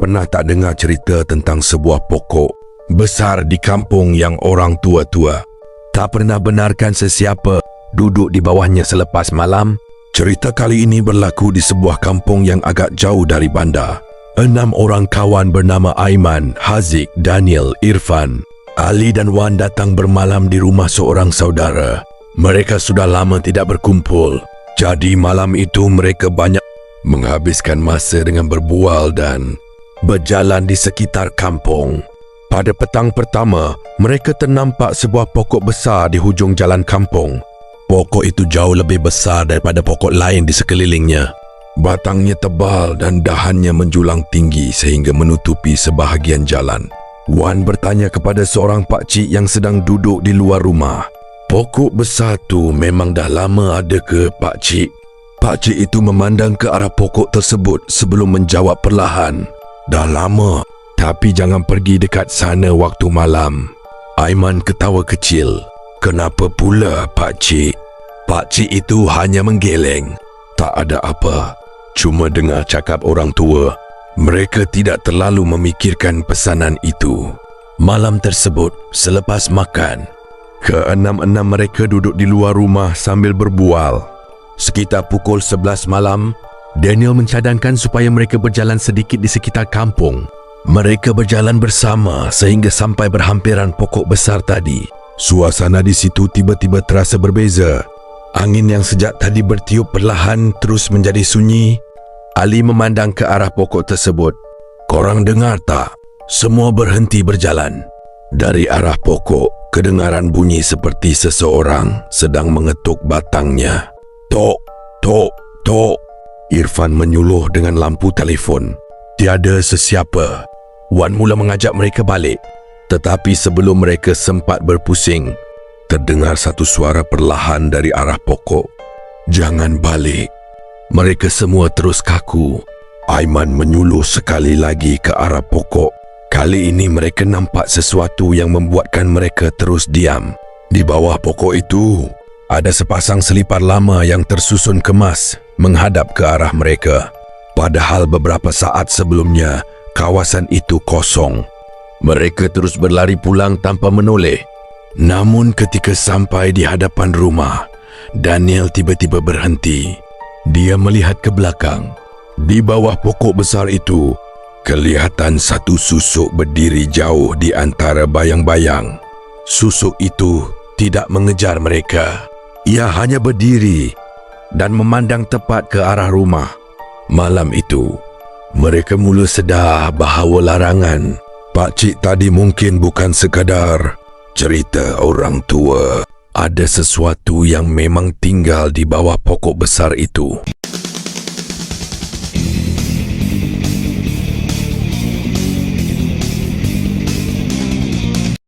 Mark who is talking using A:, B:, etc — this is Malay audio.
A: pernah tak dengar cerita tentang sebuah pokok besar di kampung yang orang tua-tua tak pernah benarkan sesiapa duduk di bawahnya selepas malam? Cerita kali ini berlaku di sebuah kampung yang agak jauh dari bandar. 6 orang kawan bernama Aiman, Haziq, Daniel, Irfan, Ali dan Wan datang bermalam di rumah seorang saudara. Mereka sudah lama tidak berkumpul. Jadi malam itu mereka banyak menghabiskan masa dengan berbual dan berjalan di sekitar kampung. Pada petang pertama, mereka ternampak sebuah pokok besar di hujung jalan kampung. Pokok itu jauh lebih besar daripada pokok lain di sekelilingnya. Batangnya tebal dan dahannya menjulang tinggi sehingga menutupi sebahagian jalan. Wan bertanya kepada seorang pakcik yang sedang duduk di luar rumah, "Pokok besar tu memang dah lama ada ke, pakcik?" Pakcik itu memandang ke arah pokok tersebut sebelum menjawab perlahan, "Dah lama. Tapi jangan pergi dekat sana waktu malam." Aiman ketawa kecil. "Kenapa pula, pakcik?" Pakcik itu hanya menggeleng. "Tak ada apa. Cuma dengar cakap orang tua. Mereka tidak terlalu memikirkan pesanan itu." Malam tersebut, selepas makan, keenam-enam mereka duduk di luar rumah sambil berbual. Sekitar pukul 11 malam, Daniel mencadangkan supaya mereka berjalan sedikit di sekitar kampung. Mereka berjalan bersama sehingga sampai berhampiran pokok besar tadi. Suasana di situ tiba-tiba terasa berbeza. Angin yang sejak tadi bertiup perlahan terus menjadi sunyi. Ali memandang ke arah pokok tersebut. "Korang dengar tak? Semua berhenti berjalan." Dari arah pokok, kedengaran bunyi seperti seseorang sedang mengetuk batangnya. "Tok, tok, tok." Irfan menyuluh dengan lampu telefon. Tiada sesiapa. Wan mula mengajak mereka balik. Tetapi sebelum mereka sempat berpusing, terdengar satu suara perlahan dari arah pokok. "Jangan balik." Mereka semua terus kaku. Aiman menyuluh sekali lagi ke arah pokok. Kali ini mereka nampak sesuatu yang membuatkan mereka terus diam. Di bawah pokok itu, ada sepasang selipar lama yang tersusun kemas menghadap ke arah mereka. Padahal beberapa saat sebelumnya, kawasan itu kosong. Mereka terus berlari pulang tanpa menoleh. Namun ketika sampai di hadapan rumah, Daniel tiba-tiba berhenti. Dia melihat ke belakang. Di bawah pokok besar itu, kelihatan satu susuk berdiri jauh di antara bayang-bayang. Susuk itu tidak mengejar mereka. Ia hanya berdiri dan memandang tepat ke arah rumah. Malam itu, mereka mula sedar bahawa larangan pakcik tadi mungkin bukan sekadar cerita orang tua. Ada sesuatu yang memang tinggal di bawah pokok besar itu.